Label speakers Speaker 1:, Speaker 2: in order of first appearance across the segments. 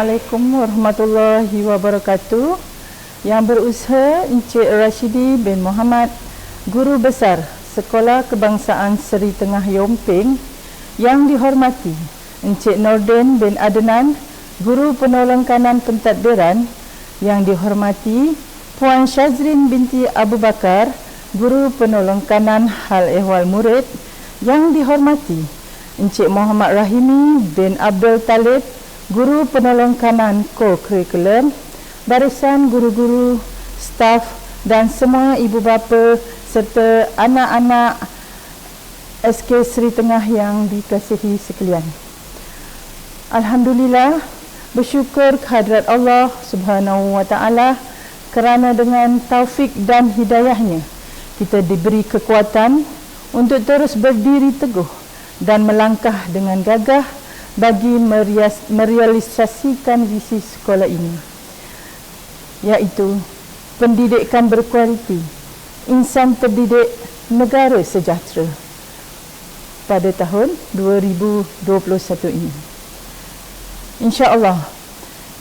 Speaker 1: Assalamualaikum warahmatullahi wabarakatuh. Yang berusaha Encik Rashidi bin Muhammad, Guru Besar Sekolah Kebangsaan Seri Tengah Yomping. Yang dihormati Encik Nordin bin Adnan, Guru Penolong Kanan Pentadbiran. Yang dihormati Puan Syazrin binti Abu Bakar, Guru Penolong Kanan Hal Ehwal Murid. Yang dihormati Encik Muhammad Rahimi bin Abdul Talib, Guru Penolong Kanan Co-Curriculum, barisan guru-guru, staf dan semua ibu bapa serta anak-anak SK Seri Tengah yang dikasihi sekalian. Alhamdulillah, bersyukur kehadrat Allah Subhanahu wa taala kerana dengan taufik dan hidayahnya kita diberi kekuatan untuk terus berdiri teguh dan melangkah dengan gagah bagi merealisasikan visi sekolah ini, iaitu pendidikan berkualiti, insan terdidik, negara sejahtera pada tahun 2021 ini. InsyaAllah,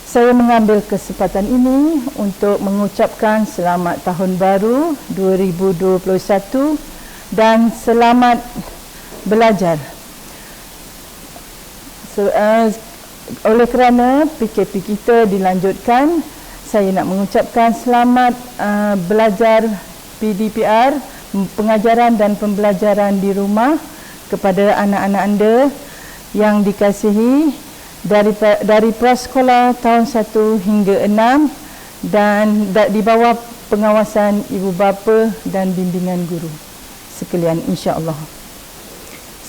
Speaker 1: saya mengambil kesempatan ini untuk mengucapkan selamat tahun baru 2021 dan selamat belajar. Oleh kerana PKP kita dilanjutkan, saya nak mengucapkan selamat belajar PDPR, pengajaran dan pembelajaran di rumah kepada anak-anak anda yang dikasihi dari prasekolah tahun 1 hingga 6 dan di bawah pengawasan ibu bapa dan bimbingan guru sekalian, insya-Allah.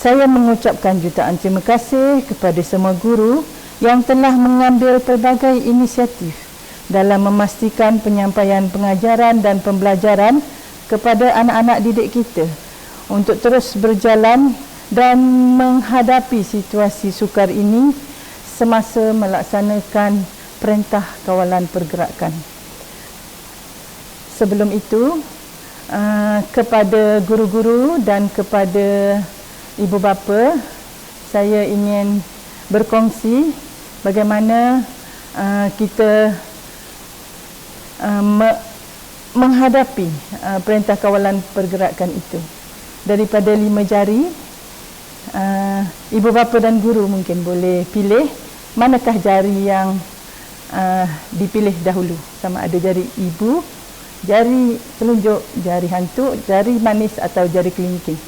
Speaker 1: Saya mengucapkan jutaan terima kasih kepada semua guru yang telah mengambil pelbagai inisiatif dalam memastikan penyampaian pengajaran dan pembelajaran kepada anak-anak didik kita untuk terus berjalan dan menghadapi situasi sukar ini semasa melaksanakan Perintah Kawalan Pergerakan. Sebelum itu, kepada guru-guru dan kepada ibu bapa, saya ingin berkongsi bagaimana kita menghadapi Perintah Kawalan Pergerakan itu. Daripada 5 jari, ibu bapa dan guru mungkin boleh pilih manakah jari yang dipilih dahulu, sama ada jari ibu, jari telunjuk, jari hantu, jari manis atau jari kelingking.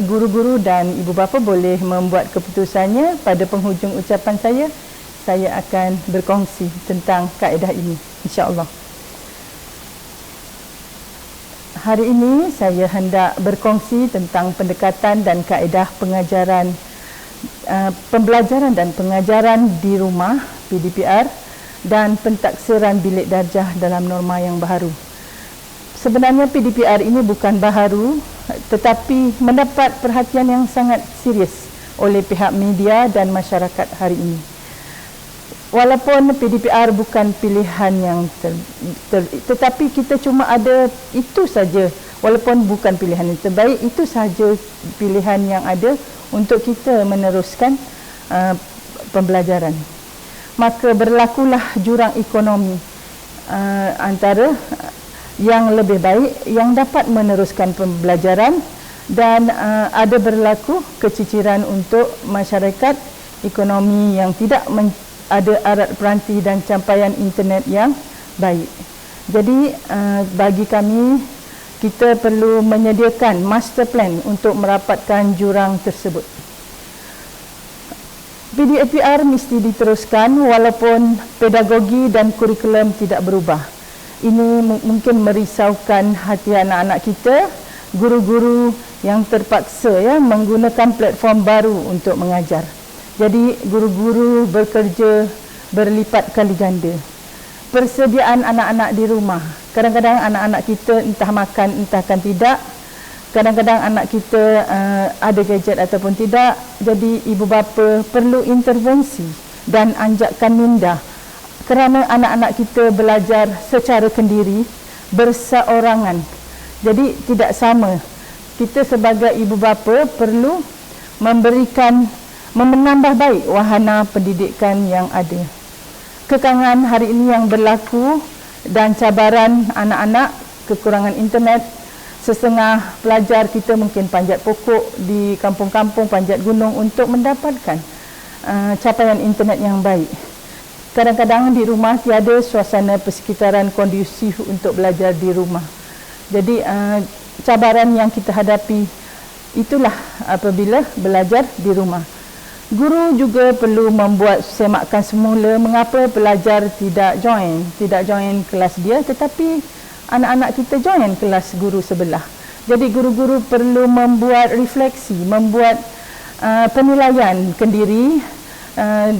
Speaker 1: Guru-guru dan ibu bapa boleh membuat keputusannya. Pada penghujung ucapan saya akan berkongsi tentang kaedah ini, insya-Allah. Hari ini saya hendak berkongsi tentang pendekatan dan kaedah pengajaran, pembelajaran dan pengajaran di rumah PDPR dan pentaksiran bilik darjah dalam norma yang baharu. Sebenarnya PDPR ini bukan baharu, tetapi mendapat perhatian yang sangat serius oleh pihak media dan masyarakat hari ini. Walaupun PDPR bukan pilihan yang tetapi kita cuma ada itu saja. Walaupun bukan pilihan yang terbaik, itu sahaja pilihan yang ada untuk kita meneruskan pembelajaran. Maka berlakulah jurang ekonomi antara yang lebih baik yang dapat meneruskan pembelajaran dan ada berlaku keciciran untuk masyarakat ekonomi yang tidak ada arat peranti dan capaian internet yang baik. Jadi bagi kami, kita perlu menyediakan master plan untuk merapatkan jurang tersebut. PDPR mesti diteruskan walaupun pedagogi dan kurikulum tidak berubah. Ini mungkin merisaukan hati anak-anak kita, guru-guru yang terpaksa menggunakan platform baru untuk mengajar. Jadi guru-guru bekerja berlipat kali ganda. Persediaan anak-anak di rumah. Kadang-kadang anak-anak kita entah makan entahkan tidak. Kadang-kadang anak kita ada gadget ataupun tidak. Jadi ibu bapa perlu intervensi dan anjakan minda kerana anak-anak kita belajar secara kendiri, berseorangan. Jadi tidak sama. Kita sebagai ibu bapa perlu memberikan menambah baik wahana pendidikan yang ada. Kekangan hari ini yang berlaku dan cabaran anak-anak, kekurangan internet, setengah pelajar kita mungkin panjat pokok di kampung-kampung, panjat gunung untuk mendapatkan capaian internet yang baik. Kadang-kadang di rumah tiada suasana persekitaran kondusif untuk belajar di rumah. Jadi cabaran yang kita hadapi itulah apabila belajar di rumah. Guru juga perlu membuat semakan semula mengapa pelajar tidak join kelas dia, tetapi anak-anak kita join kelas guru sebelah. Jadi guru-guru perlu membuat refleksi, membuat penilaian kendiri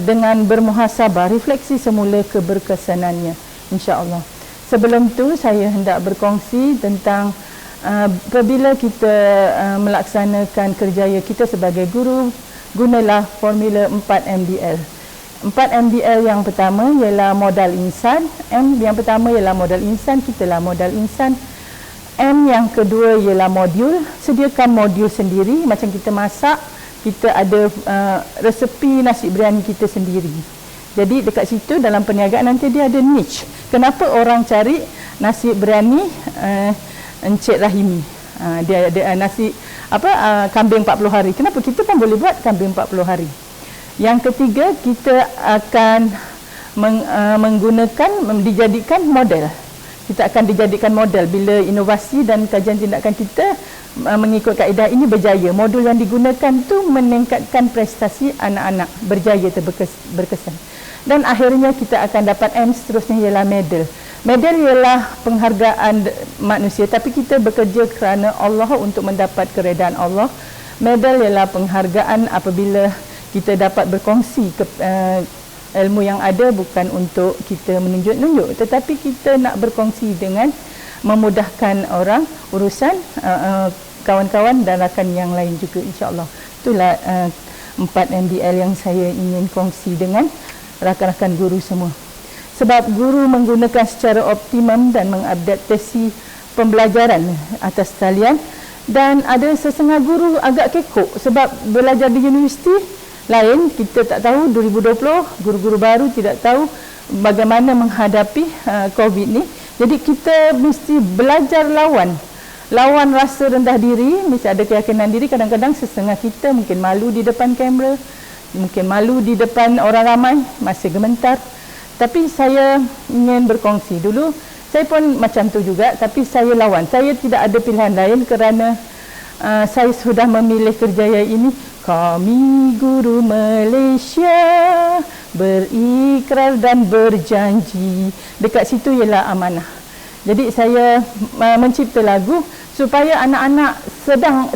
Speaker 1: dengan bermuhasabah, refleksi semula keberkesanannya, insya-Allah. Sebelum tu saya hendak berkongsi tentang apabila kita melaksanakan kerjaya kita sebagai guru, gunalah formula 4MDL. 4MDL yang pertama ialah modal insan. M yang pertama ialah modal insan, kitalah modal insan. M yang kedua ialah modul. Sediakan modul sendiri, macam kita masak, kita ada resepi nasi biryani kita sendiri. Jadi dekat situ dalam perniagaan nanti dia ada niche. Kenapa orang cari nasi biryani Encik Rahimi? Dia ada nasi kambing 40 hari. Kenapa kita pun boleh buat kambing 40 hari? Yang ketiga, kita akan dijadikan model. Kita akan dijadikan model bila inovasi dan kajian tindakan kita mengikut kaedah ini berjaya. Modul yang digunakan tu meningkatkan prestasi anak-anak, berjaya berkesan. Dan akhirnya kita akan dapat M, seterusnya ialah medal. Medal ialah penghargaan manusia, tapi kita bekerja kerana Allah untuk mendapat keredaan Allah. Medal ialah penghargaan apabila kita dapat berkongsi ilmu yang ada, bukan untuk kita menunjuk-nunjuk, tetapi kita nak berkongsi dengan memudahkan orang, urusan kawan-kawan dan rakan yang lain juga, insya-Allah. Itulah 4MDL yang saya ingin kongsi dengan rakan-rakan guru semua. Sebab guru menggunakan secara optimum dan mengadaptasi pembelajaran atas talian, dan ada sesengah guru agak kekok sebab belajar di universiti lain, kita tak tahu 2020 guru-guru baru tidak tahu bagaimana menghadapi COVID ni. Jadi kita mesti belajar lawan rasa rendah diri, mesti ada keyakinan diri. Kadang-kadang sesengah kita mungkin malu di depan kamera, mungkin malu di depan orang ramai, masih gemetar. Tapi saya ingin berkongsi dulu, saya pun macam tu juga, tapi saya lawan. Saya tidak ada pilihan lain kerana saya sudah memilih kerjaya ini. Kami guru Malaysia berikrar dan berjanji. Dekat situ ialah amanah. Jadi saya mencipta lagu supaya anak-anak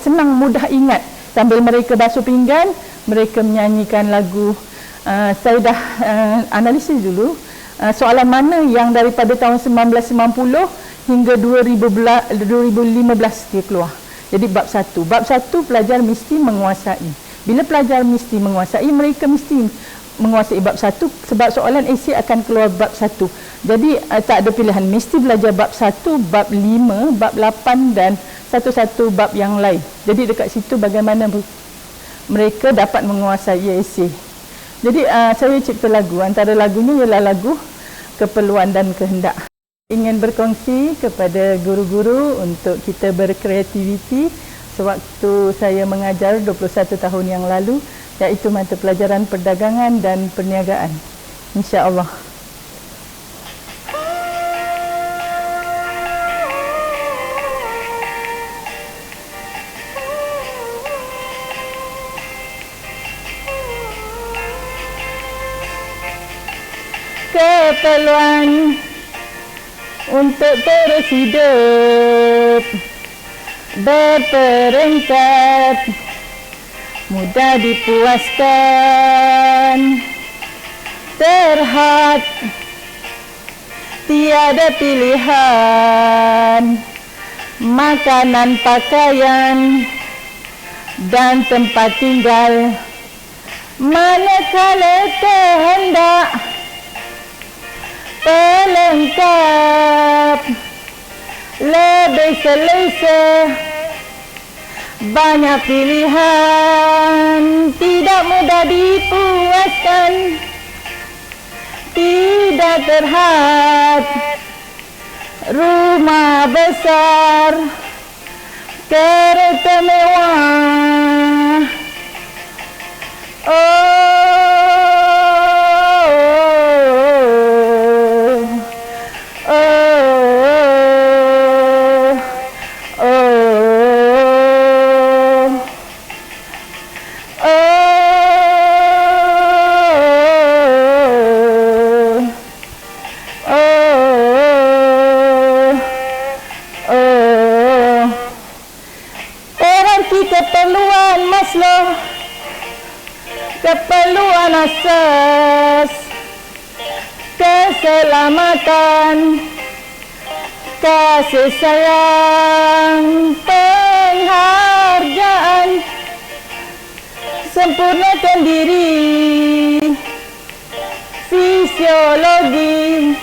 Speaker 1: senang mudah ingat. Sambil mereka basuh pinggan, mereka menyanyikan lagu. Saya dah analisis dulu soalan mana yang daripada tahun 1990 hingga 2015 dia keluar. Jadi bab 1 pelajar mesti menguasai. Bila pelajar mesti menguasai, mereka mesti menguasai bab 1, sebab soalan esei akan keluar bab 1. Jadi tak ada pilihan, mesti belajar bab 1, bab 5, bab 8 dan satu-satu bab yang lain. Jadi dekat situ bagaimana mereka dapat menguasai esei. Jadi saya cipta lagu, antara lagunya ialah lagu Keperluan dan Kehendak. Ingin berkongsi kepada guru-guru untuk kita berkreativiti sewaktu saya mengajar 21 tahun yang lalu, iaitu mata pelajaran perdagangan dan perniagaan. Insya-Allah. Keperluan untuk terus hidup berperingkat, mudah dipuaskan, terhad, tiada pilihan, makanan, pakaian dan tempat tinggal, manakala kehendak pelengkap, lebih selesa, banyak pilihan, tidak tidak mudah dipuaskan, tidak terhad. Rumah besar, kereta mewah. Keperluan Maslow, keperluan asas, keselamatan, kasih sayang, penghargaan, sempurnakan diri, fisiologi,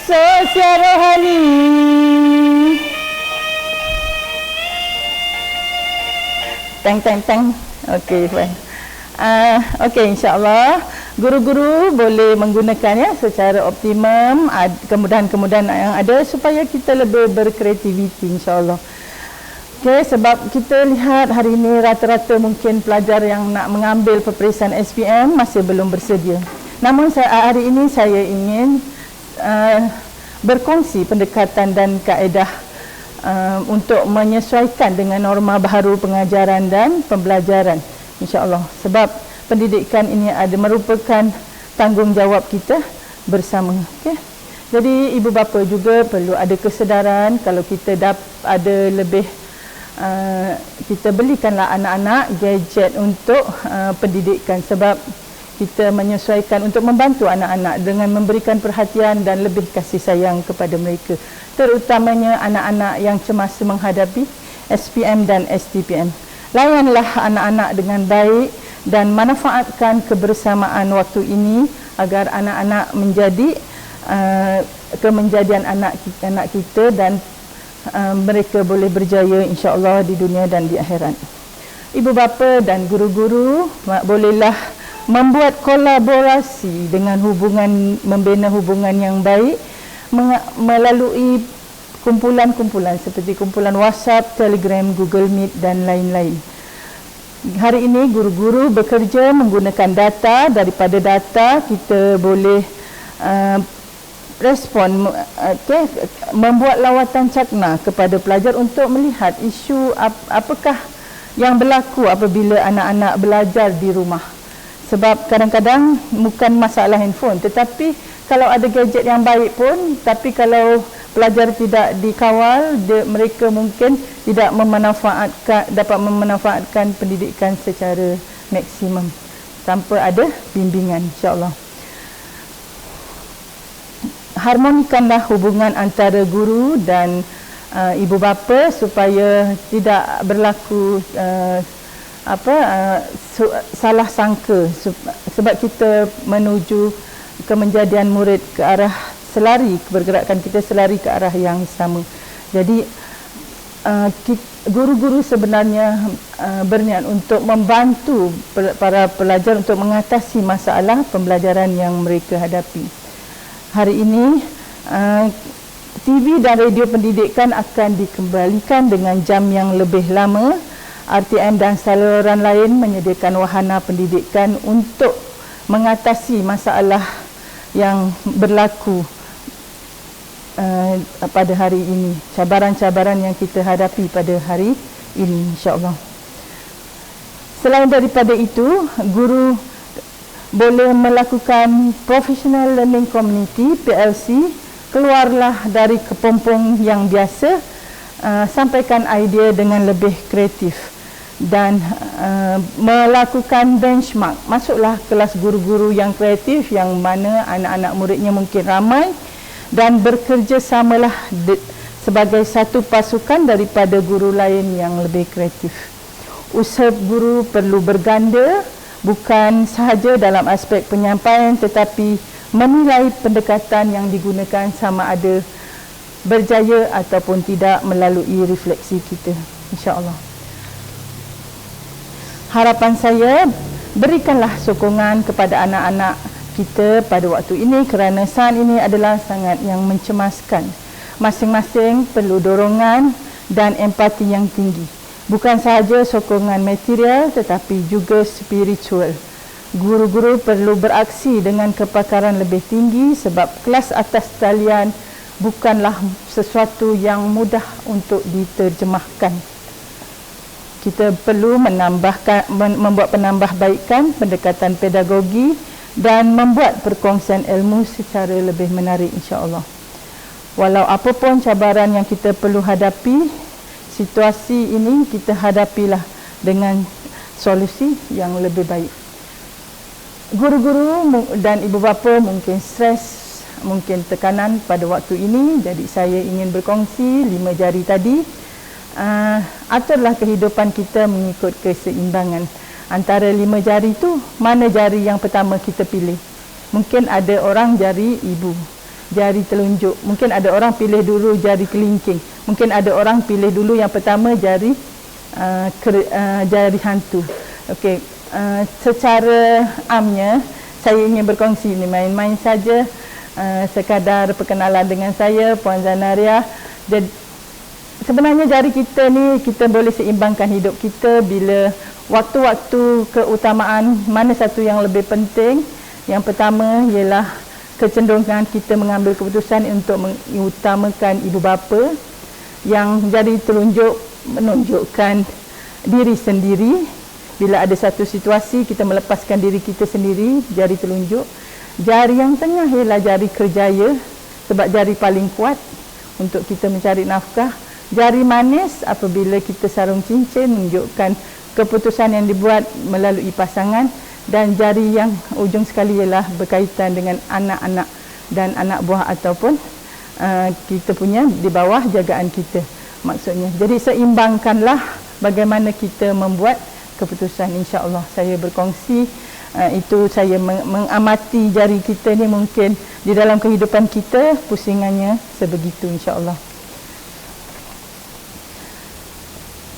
Speaker 1: sosial rohani. Teng. Okey, fine. Okey, insya-Allah guru-guru boleh menggunakannya secara optimum, kemudahan-kemudahan yang ada supaya kita lebih berkreativiti, insya-Allah. Okey, sebab kita lihat hari ini rata-rata mungkin pelajar yang nak mengambil peperiksaan SPM masih belum bersedia. Namun hari ini saya ingin berkongsi pendekatan dan kaedah untuk menyesuaikan dengan norma baharu pengajaran dan pembelajaran, insya-Allah. Sebab pendidikan ini merupakan tanggungjawab kita bersama. Okay? Jadi ibu bapa juga perlu ada kesedaran kalau kita ada lebih, kita belikanlah anak-anak gadget untuk pendidikan, sebab kita menyesuaikan untuk membantu anak-anak dengan memberikan perhatian dan lebih kasih sayang kepada mereka, terutamanya anak-anak yang cemas menghadapi SPM dan STPM. Layanlah anak-anak dengan baik dan manfaatkan kebersamaan waktu ini agar anak-anak menjadi kemenjadian anak kita dan mereka boleh berjaya, insya-Allah, di dunia dan di akhirat. Ibu bapa dan guru-guru bolehlah membuat kolaborasi dengan membina hubungan yang baik melalui kumpulan-kumpulan seperti kumpulan WhatsApp, Telegram, Google Meet dan lain-lain. Hari ini guru-guru bekerja menggunakan data. Daripada data kita boleh respon, membuat lawatan cakna kepada pelajar untuk melihat isu apakah yang berlaku apabila anak-anak belajar di rumah. Sebab kadang-kadang bukan masalah handphone, tetapi kalau ada gadget yang baik pun, tapi kalau pelajar tidak dikawal, mereka mungkin tidak dapat memanfaatkan pendidikan secara maksimum tanpa ada bimbingan, insya-Allah. Harmonikanlah hubungan antara guru dan ibu bapa supaya tidak berlaku salah sangka, sebab kita menuju kemenjadian murid ke arah pergerakan kita selari ke arah yang sama. Jadi guru-guru sebenarnya berniat untuk membantu para pelajar untuk mengatasi masalah pembelajaran yang mereka hadapi. Hari ini TV dan radio pendidikan akan dikembalikan dengan jam yang lebih lama. RTM dan saluran lain menyediakan wahana pendidikan untuk mengatasi masalah yang berlaku pada hari ini, cabaran-cabaran yang kita hadapi pada hari ini, insya-Allah. Selain daripada itu, guru boleh melakukan Professional Learning Community (PLC). Keluarlah dari kepompong yang biasa, sampaikan idea dengan lebih kreatif dan melakukan benchmark. Masuklah kelas guru-guru yang kreatif yang mana anak-anak muridnya mungkin ramai dan bekerjasamalah sebagai satu pasukan daripada guru lain yang lebih kreatif. Usaha guru perlu berganda, bukan sahaja dalam aspek penyampaian tetapi menilai pendekatan yang digunakan sama ada berjaya ataupun tidak melalui refleksi kita, insya-Allah. harapan saya, berikanlah sokongan kepada anak-anak kita pada waktu ini kerana saat ini adalah sangat yang mencemaskan. Masing-masing perlu dorongan dan empati yang tinggi. Bukan sahaja sokongan material tetapi juga spiritual. Guru-guru perlu beraksi dengan kepakaran lebih tinggi sebab kelas atas talian bukanlah sesuatu yang mudah untuk diterjemahkan. Kita perlu membuat penambahbaikan pendekatan pedagogi dan membuat perkongsian ilmu secara lebih menarik, insya-Allah. Walau apapun cabaran yang kita perlu hadapi, situasi ini kita hadapilah dengan solusi yang lebih baik. Guru-guru dan ibu bapa mungkin stres, mungkin tekanan pada waktu ini, jadi saya ingin berkongsi 5 jari tadi. Aturlah kehidupan kita mengikut keseimbangan. Antara 5 jari tu, mana jari yang pertama kita pilih? Mungkin ada orang jari ibu, jari telunjuk. Mungkin ada orang pilih dulu jari kelingking. Mungkin ada orang pilih dulu yang pertama jari jari hantu. Okey, secara amnya saya ingin berkongsi ni main-main saja, sekadar perkenalan dengan saya, Puan Zanaria. Jadi sebenarnya jari kita ni, kita boleh seimbangkan hidup kita bila waktu-waktu keutamaan mana satu yang lebih penting. Yang pertama ialah kecenderungan kita mengambil keputusan untuk mengutamakan ibu bapa. Yang jari telunjuk menunjukkan diri sendiri. Bila ada satu situasi kita melepaskan diri kita sendiri, jari telunjuk. Jari yang tengah ialah jari kerjaya sebab jari paling kuat untuk kita mencari nafkah. Jari manis apabila kita sarung cincin menunjukkan keputusan yang dibuat melalui pasangan. Dan jari yang ujung sekali ialah berkaitan dengan anak-anak dan anak buah ataupun kita punya di bawah jagaan kita maksudnya. Jadi seimbangkanlah bagaimana kita membuat keputusan, insya-Allah. Saya berkongsi itu, saya mengamati jari kita ni, mungkin di dalam kehidupan kita pusingannya sebegitu, insya-Allah.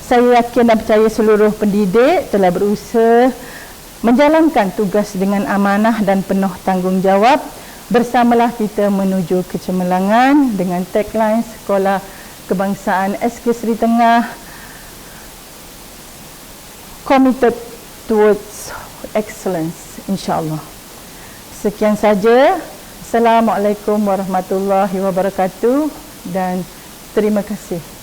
Speaker 1: Saya yakin dan percaya seluruh pendidik telah berusaha menjalankan tugas dengan amanah dan penuh tanggungjawab. Bersamalah kita menuju kecemerlangan dengan tagline Sekolah Kebangsaan SK Seri Tengah, committed towards excellence, insya-Allah. Sekian saja. Assalamualaikum warahmatullahi wabarakatuh dan terima kasih.